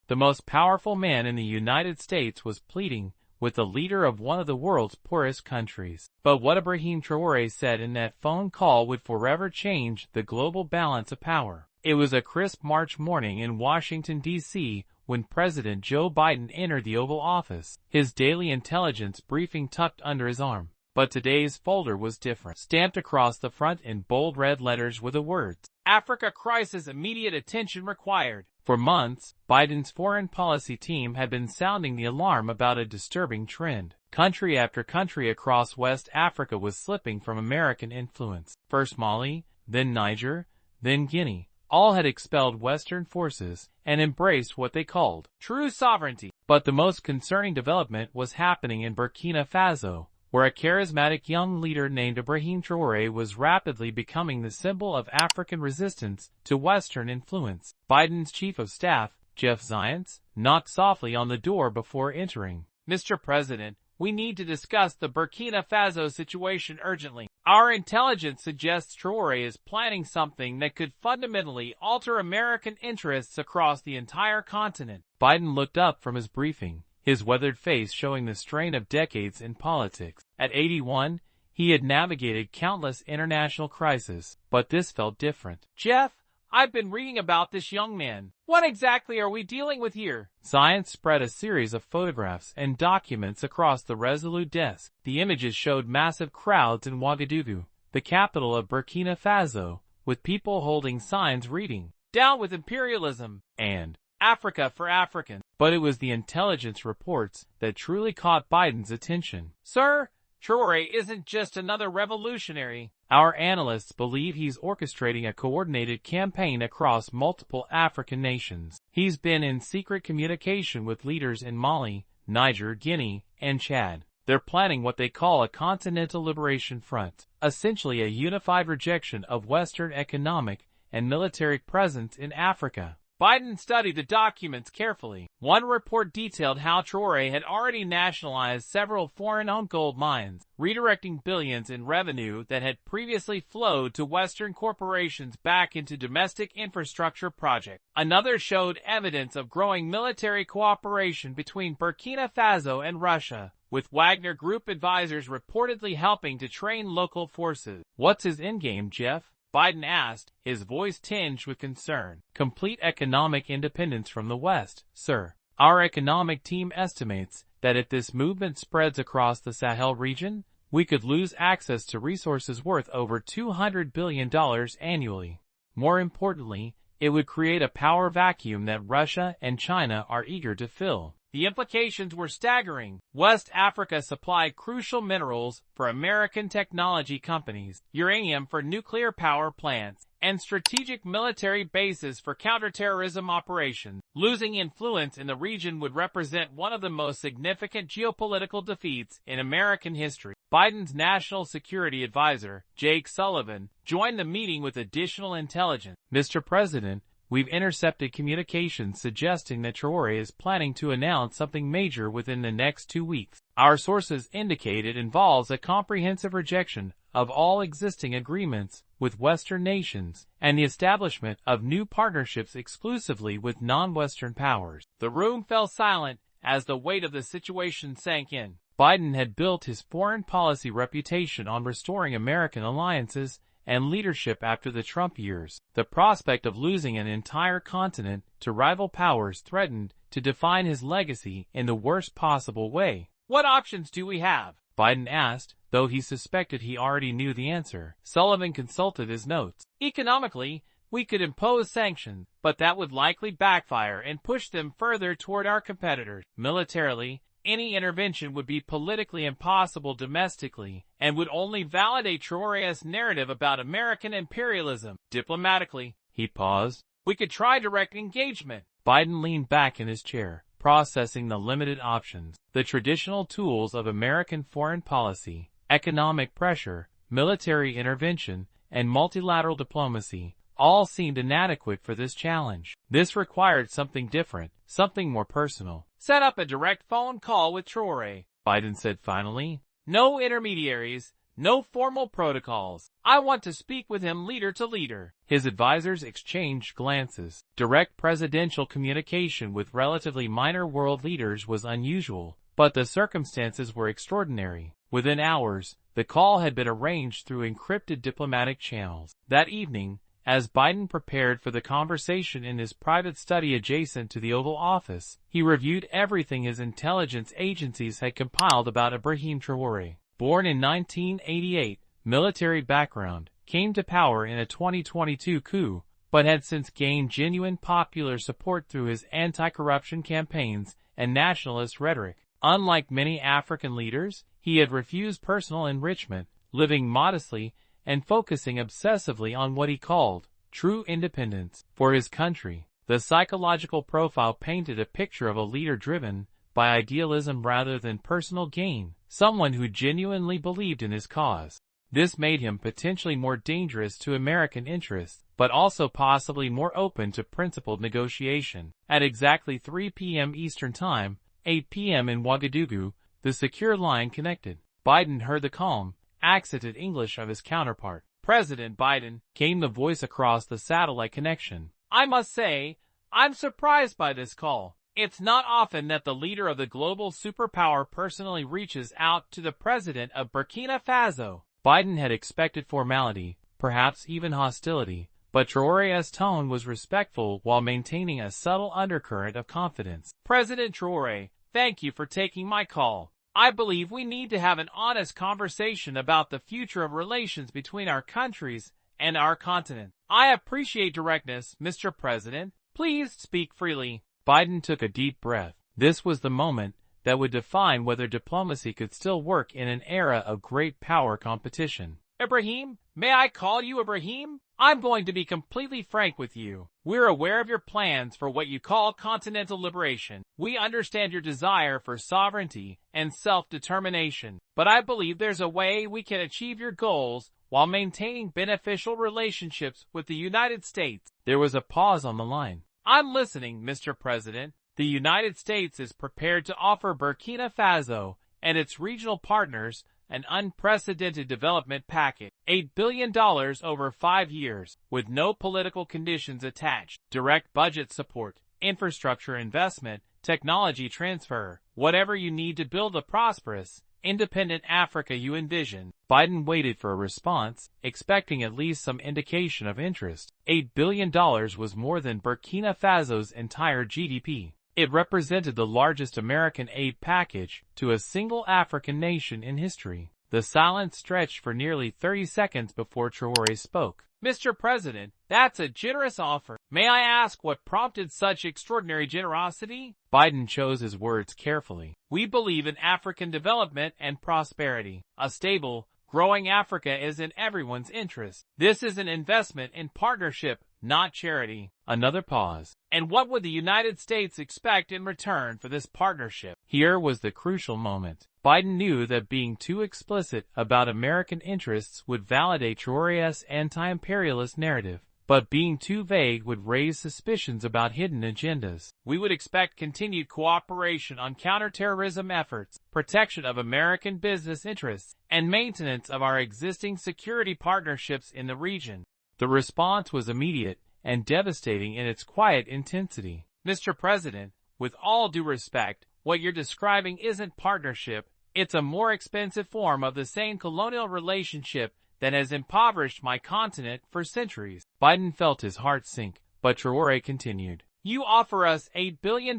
The most powerful man in the United States was pleading with the leader of one of the world's poorest countries. But what Ibrahim Traoré said in that phone call would forever change the global balance of power. It was a crisp March morning in Washington, D.C., when President Joe Biden entered the Oval Office, his daily intelligence briefing tucked under his arm. But today's folder was different. Stamped across the front in bold red letters were the words, "Africa crisis, immediate attention required." For months, Biden's foreign policy team had been sounding the alarm about a disturbing trend. Country after country across West Africa was slipping from American influence. First Mali, then Niger, then Guinea. All had expelled Western forces and embraced what they called true sovereignty. But the most concerning development was happening in Burkina Faso, where a charismatic young leader named Ibrahim Traoré was rapidly becoming the symbol of African resistance to Western influence. Biden's chief of staff, Jeff Zients, knocked softly on the door before entering. "Mr. President, we need to discuss the Burkina Faso situation urgently. Our intelligence suggests Traoré is planning something that could fundamentally alter American interests across the entire continent." Biden looked up from his briefing, his weathered face showing the strain of decades in politics. At 81, he had navigated countless international crises, but this felt different. "Jeff, I've been reading about this young man. What exactly are we dealing with here?" Zients spread a series of photographs and documents across the resolute desk. The images showed massive crowds in Ouagadougou, the capital of Burkina Faso, with people holding signs reading, "Down with imperialism," and "Africa for Africans." But it was the intelligence reports that truly caught Biden's attention. "Sir, Traoré isn't just another revolutionary. Our analysts believe he's orchestrating a coordinated campaign across multiple African nations. He's been in secret communication with leaders in Mali, Niger, Guinea, and Chad. They're planning what they call a Continental Liberation Front, essentially a unified rejection of Western economic and military presence in Africa." Biden studied the documents carefully. One report detailed how Traoré had already nationalized several foreign-owned gold mines, redirecting billions in revenue that had previously flowed to Western corporations back into domestic infrastructure projects. Another showed evidence of growing military cooperation between Burkina Faso and Russia, with Wagner Group advisors reportedly helping to train local forces. "What's his endgame, Jeff?" Biden asked, his voice tinged with concern. "Complete economic independence from the West, sir. Our economic team estimates that if this movement spreads across the Sahel region, we could lose access to resources worth over $200 billion annually. More importantly, it would create a power vacuum that Russia and China are eager to fill." The implications were staggering. West Africa supplied crucial minerals for American technology companies, uranium for nuclear power plants, and strategic military bases for counterterrorism operations. Losing influence in the region would represent one of the most significant geopolitical defeats in American history. Biden's national security advisor, Jake Sullivan, joined the meeting with additional intelligence. "Mr. President, we've intercepted communications suggesting that Traoré is planning to announce something major within the next 2 weeks. Our sources indicate it involves a comprehensive rejection of all existing agreements with Western nations and the establishment of new partnerships exclusively with non-Western powers." The room fell silent as the weight of the situation sank in. Biden had built his foreign policy reputation on restoring American alliances and leadership after the Trump years. The prospect of losing an entire continent to rival powers threatened to define his legacy in the worst possible way. "What options do we have?" Biden asked, though he suspected he already knew the answer. Sullivan consulted his notes. "Economically, we could impose sanctions, but that would likely backfire and push them further toward our competitors. Militarily, any intervention would be politically impossible domestically and would only validate Traoré's narrative about American imperialism. Diplomatically," he paused, "we could try direct engagement." Biden leaned back in his chair, processing the limited options. The traditional tools of American foreign policy, economic pressure, military intervention, and multilateral diplomacy, all seemed inadequate for this challenge. This required something different, something more personal. "Set up a direct phone call with Traoré," Biden said finally. "No intermediaries, No formal protocols. I want to speak with him leader to leader. His advisors exchanged glances. Direct presidential communication with relatively minor world leaders was unusual, but the circumstances were extraordinary. Within hours, the call had been arranged through encrypted diplomatic channels. That evening, as Biden prepared for the conversation in his private study adjacent to the Oval Office, he reviewed everything his intelligence agencies had compiled about Ibrahim Traoré. Born in 1988, military background, came to power in a 2022 coup, but had since gained genuine popular support through his anti-corruption campaigns and nationalist rhetoric. Unlike many African leaders, he had refused personal enrichment, living modestly and focusing obsessively on what he called true independence for his country. The psychological profile painted a picture of a leader driven by idealism rather than personal gain, someone who genuinely believed in his cause. This made him potentially more dangerous to American interests, but also possibly more open to principled negotiation. At exactly 3 p.m. Eastern Time, 8 p.m. in Ouagadougou, the secure line connected. Biden heard the calm, accented English of his counterpart. "President Biden," came the voice across the satellite connection. "I must say, I'm surprised by this call. It's not often that the leader of the global superpower personally reaches out to the president of Burkina Faso." Biden had expected formality, perhaps even hostility, but Traoré's tone was respectful while maintaining a subtle undercurrent of confidence. "President Traoré, thank you for taking my call. I believe we need to have an honest conversation about the future of relations between our countries and our continent. I appreciate directness, Mr. President. Please speak freely." Biden took a deep breath. This was the moment that would define whether diplomacy could still work in an era of great power competition. "Ibrahim, may I call you Ibrahim? I'm going to be completely frank with you. We're aware of your plans for what you call continental liberation. We understand your desire for sovereignty and self-determination. But I believe there's a way we can achieve your goals while maintaining beneficial relationships with the United States." There was a pause on the line. "I'm listening, Mr. President. The United States is prepared to offer Burkina Faso and its regional partners an unprecedented development package, $8 billion over 5 years, with no political conditions attached, direct budget support, infrastructure investment, technology transfer, whatever you need to build a prosperous, independent Africa you envision." Biden waited for a response, expecting at least some indication of interest. $8 billion was more than Burkina Faso's entire GDP. It represented the largest American aid package to a single African nation in history. The silence stretched for nearly 30 seconds before Traoré spoke. "Mr. President, that's a generous offer. May I ask what prompted such extraordinary generosity?" Biden chose his words carefully. "We believe in African development and prosperity. A stable, growing Africa is in everyone's interest. This is an investment in partnership, not charity." Another pause. "And what would the United States expect in return for this partnership?" Here was the crucial moment. Biden knew that being too explicit about American interests would validate Traoré's anti-imperialist narrative, but being too vague would raise suspicions about hidden agendas. "We would expect continued cooperation on counterterrorism efforts, protection of American business interests, and maintenance of our existing security partnerships in the region." The response was immediate and devastating in its quiet intensity. "Mr. President, with all due respect, what you're describing isn't partnership. It's a more expensive form of the same colonial relationship that has impoverished my continent for centuries." Biden felt his heart sink, but Traoré continued. "You offer us $8 billion,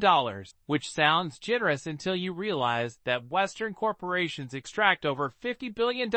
which sounds generous until you realize that Western corporations extract over $50 billion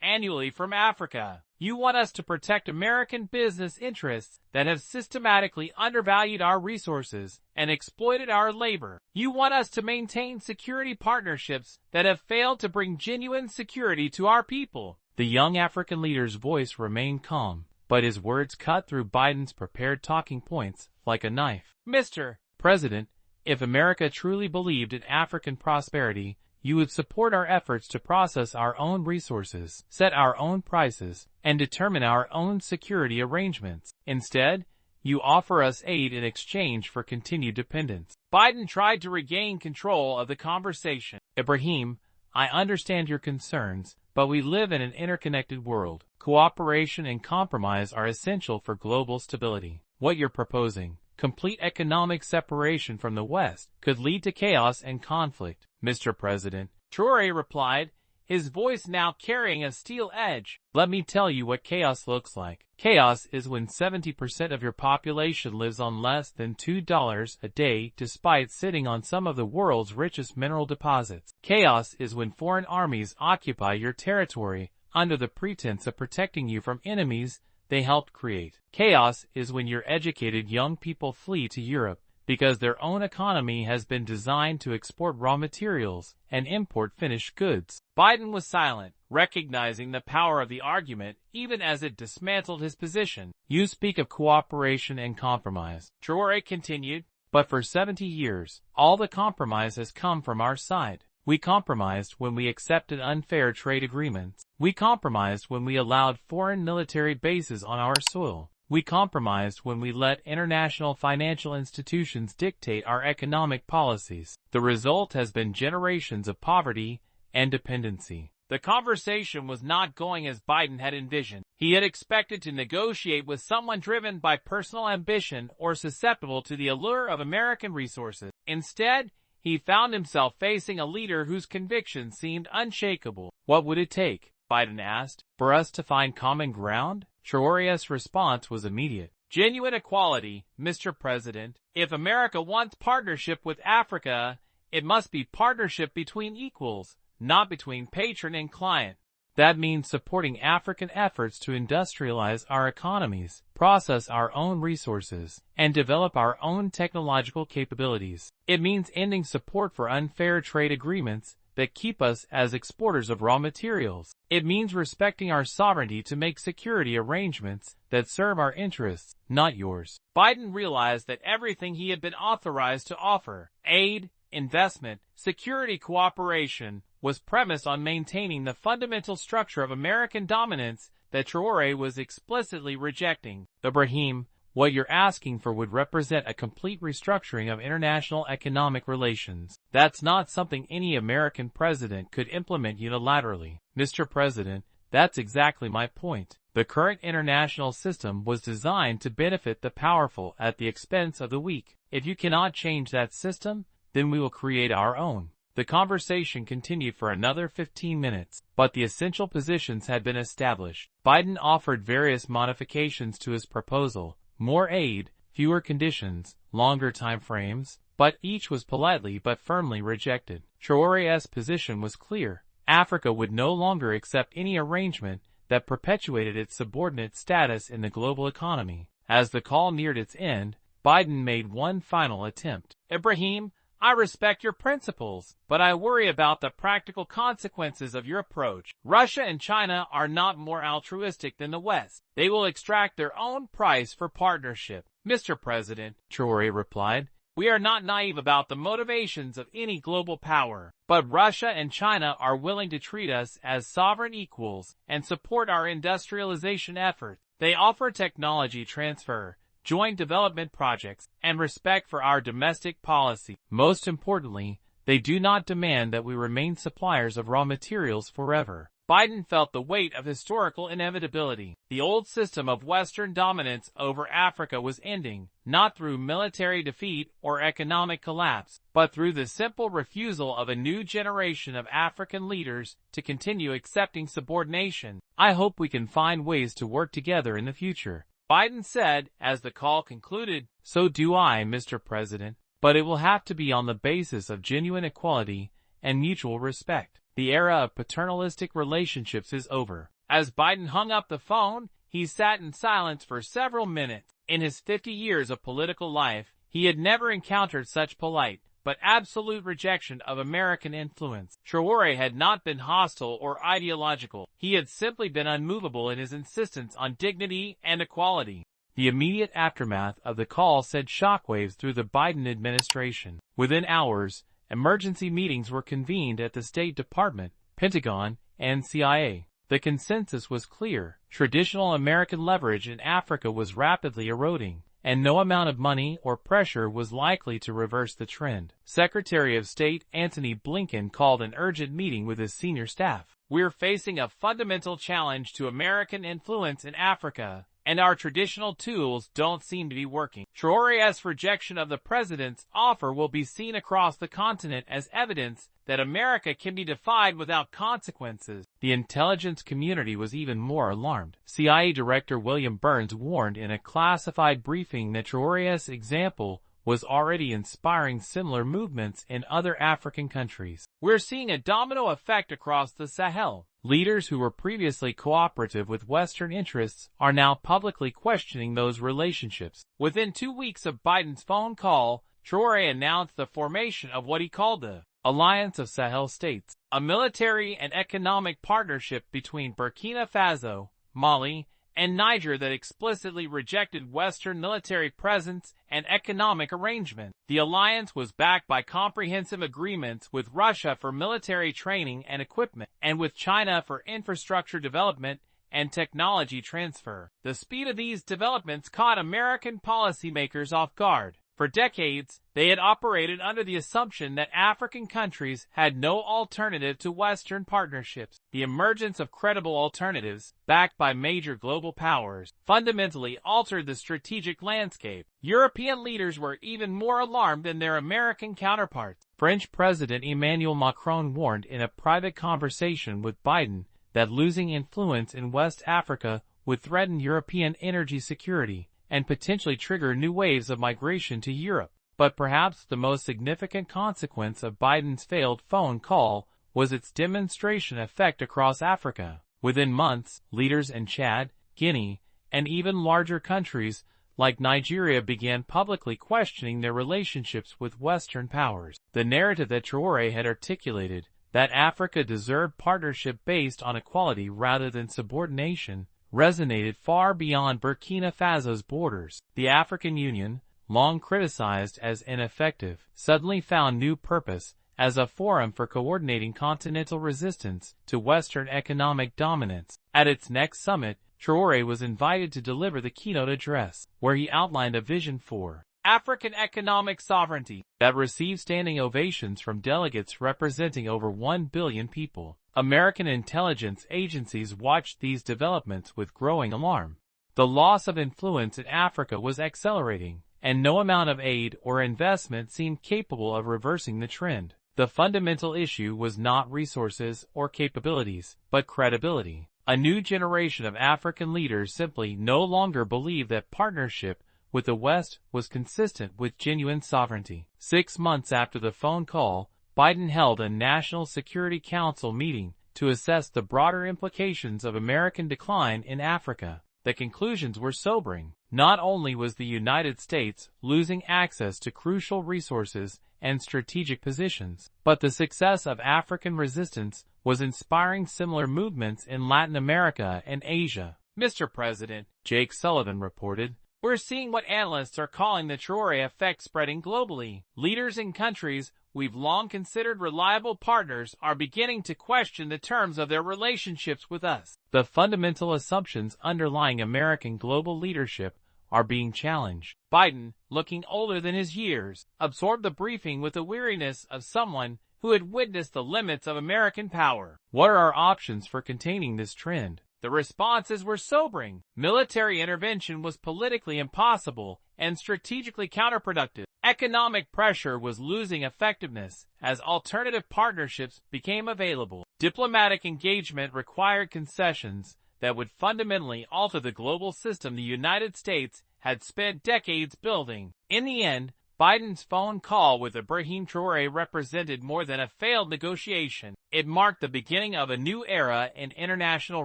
annually from Africa. You want us to protect American business interests that have systematically undervalued our resources and exploited our labor. You want us to maintain security partnerships that have failed to bring genuine security to our people." The young African leader's voice remained calm, but his words cut through Biden's prepared talking points like a knife. "Mr. President, if America truly believed in African prosperity, you would support our efforts to process our own resources, set our own prices, and determine our own security arrangements. Instead, you offer us aid in exchange for continued dependence." Biden tried to regain control of the conversation. "Ibrahim, I understand your concerns, but we live in an interconnected world. Cooperation and compromise are essential for global stability. What you're proposing, complete economic separation from the West, could lead to chaos and conflict, Mr. President. Traoré replied, his voice now carrying a steel edge. Let me tell you what chaos looks like. Chaos is when 70% of your population lives on less than $2 a day despite sitting on some of the world's richest mineral deposits. Chaos is when foreign armies occupy your territory under the pretense of protecting you from enemies they helped create. Chaos is when your educated young people flee to Europe because their own economy has been designed to export raw materials and import finished goods. Biden was silent, recognizing the power of the argument even as it dismantled his position. You speak of cooperation and compromise, Traoré continued, but for 70 years, all the compromise has come from our side. We compromised when we accepted unfair trade agreements. We compromised when we allowed foreign military bases on our soil. We compromised when we let international financial institutions dictate our economic policies. The result has been generations of poverty and dependency. The conversation was not going as Biden had envisioned. He had expected to negotiate with someone driven by personal ambition or susceptible to the allure of American resources. Instead, he found himself facing a leader whose convictions seemed unshakable. What would it take, Biden asked, for us to find common ground? Traoré's response was immediate. Genuine equality, Mr. President. If America wants partnership with Africa, it must be partnership between equals, not between patron and client. That means supporting African efforts to industrialize our economies, process our own resources, and develop our own technological capabilities. It means ending support for unfair trade agreements that keep us as exporters of raw materials. It means respecting our sovereignty to make security arrangements that serve our interests, not yours. Biden realized that everything he had been authorized to offer, aid, investment, security cooperation, was premised on maintaining the fundamental structure of American dominance that Traoré was explicitly rejecting. Ibrahim, what you're asking for would represent a complete restructuring of international economic relations. That's not something any American president could implement unilaterally. Mr. President, that's exactly my point. The current international system was designed to benefit the powerful at the expense of the weak. If you cannot change that system, then we will create our own. The conversation continued for another 15 minutes, but the essential positions had been established. Biden offered various modifications to his proposal, more aid, fewer conditions, longer time frames, but each was politely but firmly rejected. Traoré's position was clear. Africa would no longer accept any arrangement that perpetuated its subordinate status in the global economy. As the call neared its end, Biden made one final attempt. Ibrahim, I respect your principles, but I worry about the practical consequences of your approach. Russia and China are not more altruistic than the West. They will extract their own price for partnership. Mr. President, Traoré replied, we are not naive about the motivations of any global power, but Russia and China are willing to treat us as sovereign equals and support our industrialization efforts. They offer technology transfer, joint development projects, and respect for our domestic policy. Most importantly, they do not demand that we remain suppliers of raw materials forever. Biden felt the weight of historical inevitability. The old system of Western dominance over Africa was ending, not through military defeat or economic collapse, but through the simple refusal of a new generation of African leaders to continue accepting subordination. I hope we can find ways to work together in the future, Biden said as the call concluded. So do I, Mr. President, but it will have to be on the basis of genuine equality and mutual respect. The era of paternalistic relationships is over. As Biden hung up the phone, he sat in silence for several minutes. In his 50 years of political life, he had never encountered such polite, but absolute rejection of American influence. Traoré had not been hostile or ideological. He had simply been unmovable in his insistence on dignity and equality. The immediate aftermath of the call sent shockwaves through the Biden administration. Within hours, emergency meetings were convened at the State Department, Pentagon, and CIA. The consensus was clear. Traditional American leverage in Africa was rapidly eroding, and no amount of money or pressure was likely to reverse the trend. Secretary of State Antony Blinken called an urgent meeting with his senior staff. "We're facing a fundamental challenge to American influence in Africa, and our traditional tools don't seem to be working." Traoré's rejection of the president's offer will be seen across the continent as evidence that America can be defied without consequences. The intelligence community was even more alarmed. CIA Director William Burns warned in a classified briefing that Traoré's example was already inspiring similar movements in other African countries. "We're seeing a domino effect across the Sahel. Leaders who were previously cooperative with Western interests are now publicly questioning those relationships." Within 2 weeks of Biden's phone call, Traoré announced the formation of what he called the Alliance of Sahel States, a military and economic partnership between Burkina Faso, Mali, and Niger that explicitly rejected Western military presence and economic arrangement. The alliance was backed by comprehensive agreements with Russia for military training and equipment, and with China for infrastructure development and technology transfer. The speed of these developments caught American policymakers off guard. For decades, they had operated under the assumption that African countries had no alternative to Western partnerships. The emergence of credible alternatives, backed by major global powers, fundamentally altered the strategic landscape. European leaders were even more alarmed than their American counterparts. French President Emmanuel Macron warned in a private conversation with Biden that losing influence in West Africa would threaten European energy security and potentially trigger new waves of migration to Europe. But perhaps the most significant consequence of Biden's failed phone call was its demonstration effect across Africa. Within months, leaders in Chad, Guinea, and even larger countries like Nigeria began publicly questioning their relationships with Western powers. The narrative that Traoré had articulated, that Africa deserved partnership based on equality rather than subordination, resonated far beyond Burkina Faso's borders. The African Union, long criticized as ineffective, suddenly found new purpose as a forum for coordinating continental resistance to Western economic dominance. At its next summit, Traoré was invited to deliver the keynote address, where he outlined a vision for African economic sovereignty that received standing ovations from delegates representing over 1 billion people. American intelligence agencies watched these developments with growing alarm. The loss of influence in Africa was accelerating, and no amount of aid or investment seemed capable of reversing the trend. The fundamental issue was not resources or capabilities, but credibility. A new generation of African leaders simply no longer believed that partnership with the West was consistent with genuine sovereignty. 6 months after the phone call, Biden held a National Security Council meeting to assess the broader implications of American decline in Africa. The conclusions were sobering. Not only was the United States losing access to crucial resources and strategic positions, but the success of African resistance was inspiring similar movements in Latin America and Asia. "Mr. President," Jake Sullivan reported, "we're seeing what analysts are calling the Traoré effect spreading globally. Leaders in countries we've long considered reliable partners are beginning to question the terms of their relationships with us. The fundamental assumptions underlying American global leadership are being challenged." Biden, looking older than his years, absorbed the briefing with the weariness of someone who had witnessed the limits of American power. What are our options for containing this trend? The responses were sobering. Military intervention was politically impossible and strategically counterproductive. Economic pressure was losing effectiveness as alternative partnerships became available. Diplomatic engagement required concessions that would fundamentally alter the global system the United States had spent decades building. In the end, Biden's phone call with Ibrahim Traoré represented more than a failed negotiation. It marked the beginning of a new era in international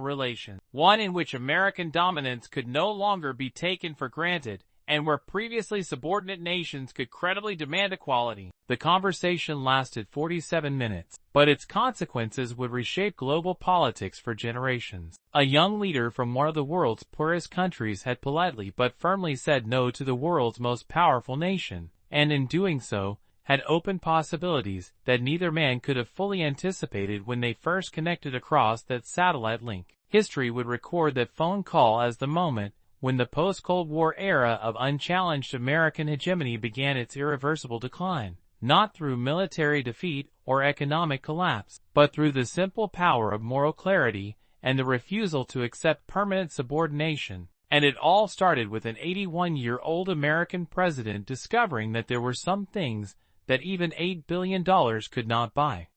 relations, one in which American dominance could no longer be taken for granted, and where previously subordinate nations could credibly demand equality. The conversation lasted 47 minutes, but its consequences would reshape global politics for generations. A young leader from one of the world's poorest countries had politely but firmly said no to the world's most powerful nation, and in doing so, had opened possibilities that neither man could have fully anticipated when they first connected across that satellite link. History would record that phone call as the moment when the post-Cold War era of unchallenged American hegemony began its irreversible decline, not through military defeat or economic collapse, but through the simple power of moral clarity and the refusal to accept permanent subordination. And it all started with an 81-year-old American president discovering that there were some things that even $8 billion could not buy.